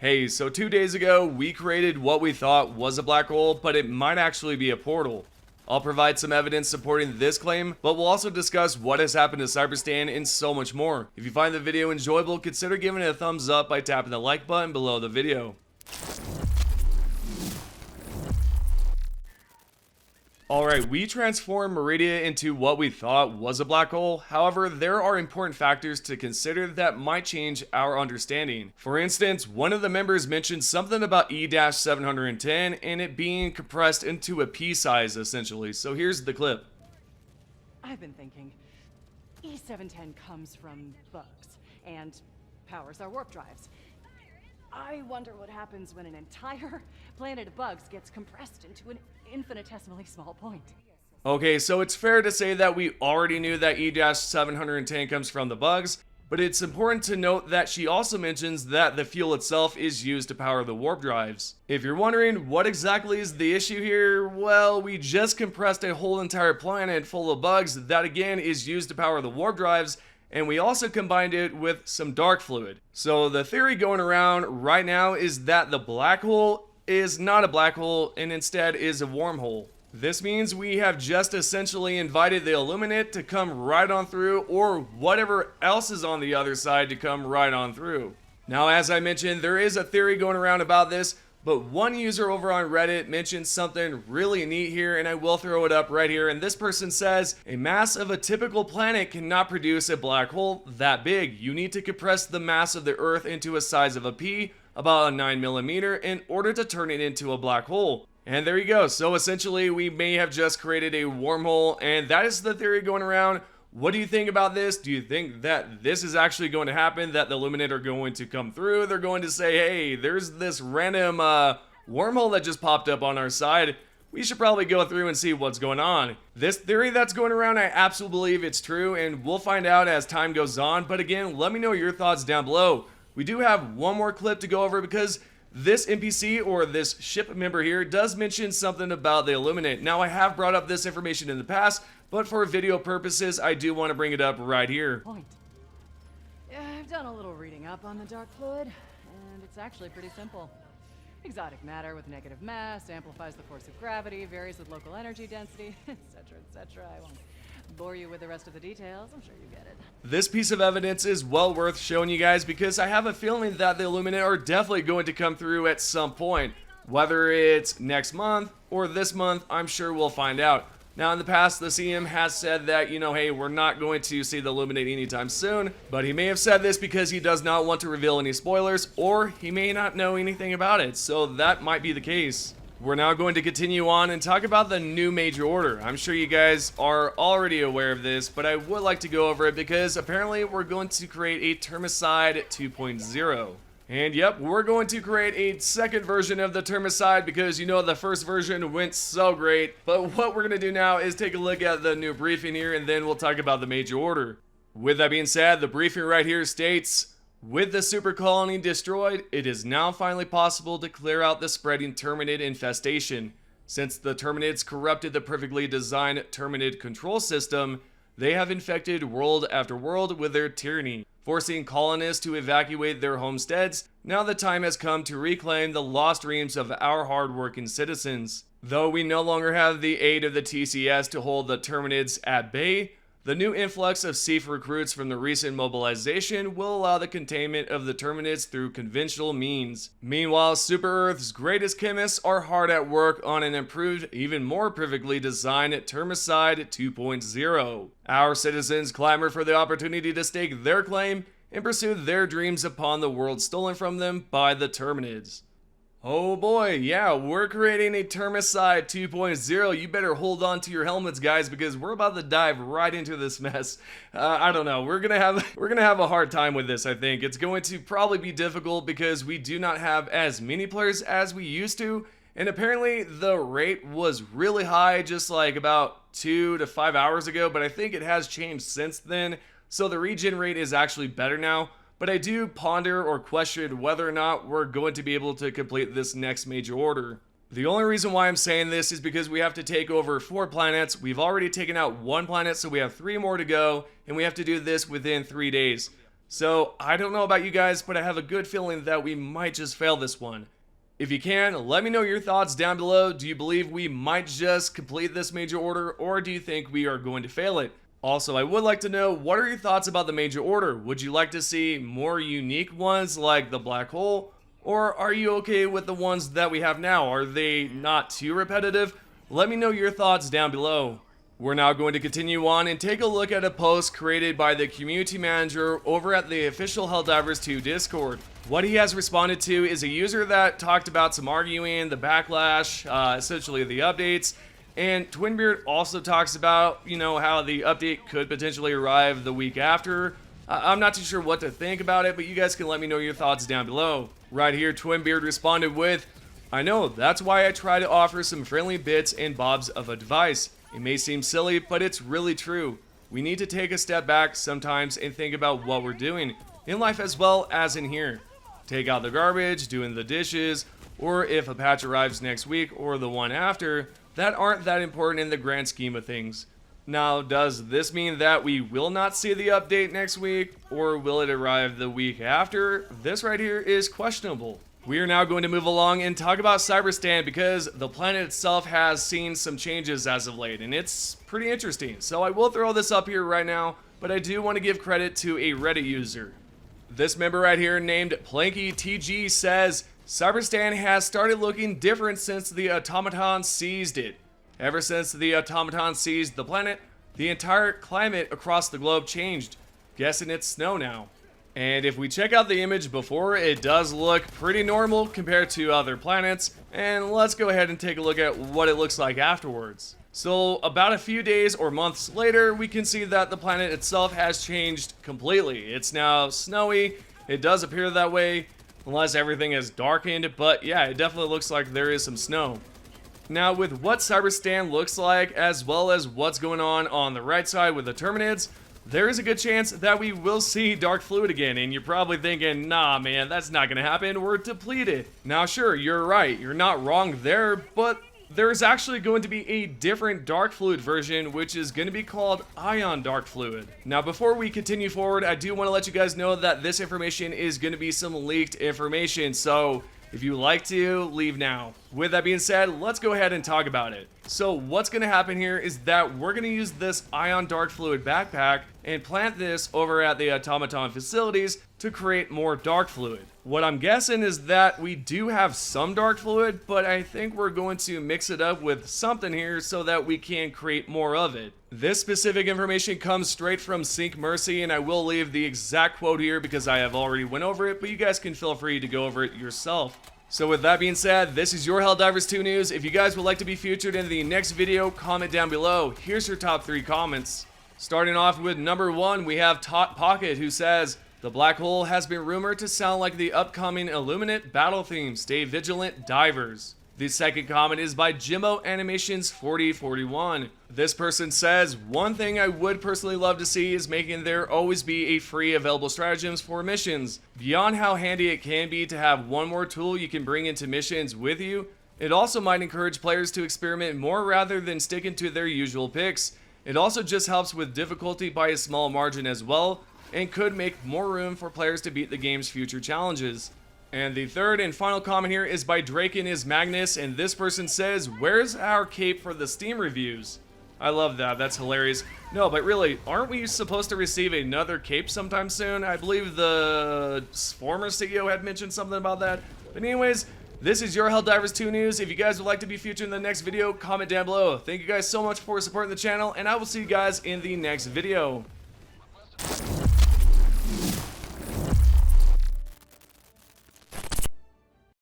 Hey, so 2 days ago, we created what we thought was a black hole, but it might actually be a portal. I'll provide some evidence supporting this claim, but we'll also discuss what has happened to Cyberstan and so much more. If you find the video enjoyable, consider giving it a thumbs up by tapping the like button below the video. Alright, we transformed Meridia into what we thought was a black hole. However, there are important factors to consider that might change our understanding. For instance, one of the members mentioned something about E-710 and it being compressed into a pea size essentially. So here's the clip. I've been thinking, E-710 comes from bugs and powers our warp drives. I wonder what happens when an entire planet of bugs gets compressed into an infinitesimally small point. Okay, so it's fair to say that we already knew that E-710 comes from the bugs, but it's important to note that she also mentions that the fuel itself is used to power the warp drives. If you're wondering what exactly is the issue here, well, we just compressed a whole entire planet full of bugs that again is used to power the warp drives, and we also combined it with some dark fluid. So the theory going around right now is that the black hole is not a black hole and instead is a wormhole. This means we have just essentially invited the Illuminate to come right on through, or whatever else is on the other side to come right on through. Now, as I mentioned, there is a theory going around about this, but one user over on Reddit mentioned something really neat here, and I will throw it up right here. And this person says, a mass of a typical planet cannot produce a black hole that big. You need to compress the mass of the Earth into a size of a pea, about a 9mm, in order to turn it into a black hole. And there you go. So essentially, we may have just created a wormhole, and that is the theory going around. What do you think about this? Do you think that this is actually going to happen, that the Illuminate are going to come through? They're going to say, hey, there's this random wormhole that just popped up on our side. We should probably go through and see what's going on. This theory that's going around, I absolutely believe it's true, and we'll find out as time goes on. But again, let me know your thoughts down below. We do have one more clip to go over because this NPC, or this ship member here, does mention something about the Illuminate. Now, I have brought up this information in the past, but for video purposes, I do want to bring it up right here. Point. Yeah, I've done a little reading up on the dark fluid, and it's actually pretty simple. Exotic matter with negative mass, amplifies the force of gravity, varies with local energy density, etc., etc. I won't bore you with the rest of the details, I'm sure you get it. This piece of evidence is well worth showing you guys because I have a feeling that the Illuminate are definitely going to come through at some point. Whether it's next month or this month, I'm sure we'll find out. Now, in the past, the CM has said that, hey, we're not going to see the Illuminate anytime soon, but he may have said this because he does not want to reveal any spoilers, or he may not know anything about it, so that might be the case. We're now going to continue on and talk about the new major order. I'm sure you guys are already aware of this, but I would like to go over it because apparently we're going to create a Termicide 2.0. And yep, we're going to create a second version of the Termicide because the first version went so great. But what we're going to do now is take a look at the new briefing here, and then we'll talk about the major order. With that being said, the briefing right here states, with the super colony destroyed, it is now finally possible to clear out the spreading Terminid infestation. Since the Terminids corrupted the perfectly designed Terminid control system, they have infected world after world with their tyranny, forcing colonists to evacuate their homesteads. Now the time has come to reclaim the lost dreams of our hardworking citizens. Though we no longer have the aid of the TCS to hold the Terminids at bay, the new influx of SEAF recruits from the recent mobilization will allow the containment of the Terminids through conventional means. Meanwhile, Super Earth's greatest chemists are hard at work on an improved, even more perfectly designed Termicide 2.0. Our citizens clamor for the opportunity to stake their claim and pursue their dreams upon the world stolen from them by the Terminids. Oh boy, yeah, we're creating a Termicide 2.0. You better hold on to your helmets, guys, because we're about to dive right into this mess. I don't know. We're gonna have a hard time with this. I think it's going to probably be difficult because we do not have as many players as we used to, and apparently the rate was really high just like about 2 to 5 hours ago. But I think it has changed since then, so the regen rate is actually better now. But I do ponder or question whether or not we're going to be able to complete this next major order. The only reason why I'm saying this is because we have to take over 4 planets. We've already taken out 1 planet, so we have 3 more to go, and we have to do this within 3 days. So I don't know about you guys, but I have a good feeling that we might just fail this one. If you can, let me know your thoughts down below. Do you believe we might just complete this major order, or do you think we are going to fail it? Also, I would like to know, what are your thoughts about the major order? Would you like to see more unique ones like the black hole? Or are you okay with the ones that we have now? Are they not too repetitive? Let me know your thoughts down below. We're now going to continue on and take a look at a post created by the community manager over at the official Helldivers 2 Discord. What he has responded to is a user that talked about some arguing, the backlash, essentially the updates, and Twinbeard also talks about, how the update could potentially arrive the week after. I'm not too sure what to think about it, but you guys can let me know your thoughts down below. Right here, Twinbeard responded with, "I know, that's why I try to offer some friendly bits and bobs of advice. It may seem silly, but it's really true. We need to take a step back sometimes and think about what we're doing, in life as well as in here. Take out the garbage, doing the dishes, or if a patch arrives next week or the one after, that aren't that important in the grand scheme of things. Now, does this mean that we will not see the update next week, or will it arrive the week after? This right here is questionable." We are now going to move along and talk about Cyberstan because the planet itself has seen some changes as of late, and it's pretty interesting. So I will throw this up here right now, but I do want to give credit to a Reddit user. This member right here named PlankyTG says, "Cyberstan has started looking different since the automaton seized it. Ever since the automaton seized the planet, the entire climate across the globe changed. Guessing it's snow now. And if we check out the image before, it does look pretty normal compared to other planets. And let's go ahead and take a look at what it looks like afterwards. So about a few days or months later, we can see that the planet itself has changed completely. It's now snowy. It does appear that way, unless everything is darkened. But yeah, it definitely looks like there is some snow. Now, with what Cyberstan looks like, as well as what's going on the right side with the Terminids, there is a good chance that we will see dark fluid again, and you're probably thinking, nah man, that's not gonna happen, we're depleted. Now sure, you're right, you're not wrong there, but there is actually going to be a different dark fluid version, which is going to be called ion dark fluid. Now before we continue forward, I do want to let you guys know that this information is going to be some leaked information, so if you like to, leave now. With that being said, let's go ahead and talk about it. So what's going to happen here is that we're going to use this ion dark fluid backpack and plant this over at the automaton facilities to create more dark fluid. What I'm guessing is that we do have some dark fluid, but I think we're going to mix it up with something here so that we can create more of it. This specific information comes straight from Sync Mercy, and I will leave the exact quote here because I have already went over it, but you guys can feel free to go over it yourself. So with that being said, this is your Helldivers 2 news. If you guys would like to be featured in the next video, comment down below. Here's your top 3 comments. Starting off with number 1, we have Tot Pocket, who says, "The black hole has been rumored to sound like the upcoming Illuminate battle theme. Stay vigilant, divers." The second comment is by Jimbo Animations 4041. This person says, "One thing I would personally love to see is making there always be a free available stratagems for missions. Beyond how handy it can be to have one more tool you can bring into missions with you, it also might encourage players to experiment more rather than sticking to their usual picks. It also just helps with difficulty by a small margin as well, and could make more room for players to beat the game's future challenges." And the third and final comment here is by Draken is Magnus, and this person says, "Where's our cape for the Steam reviews?" I love that, that's hilarious. No, but really, aren't we supposed to receive another cape sometime soon? I believe the former CEO had mentioned something about that. But anyways, this is your Helldivers 2 news. If you guys would like to be featured in the next video, comment down below. Thank you guys so much for supporting the channel, and I will see you guys in the next video.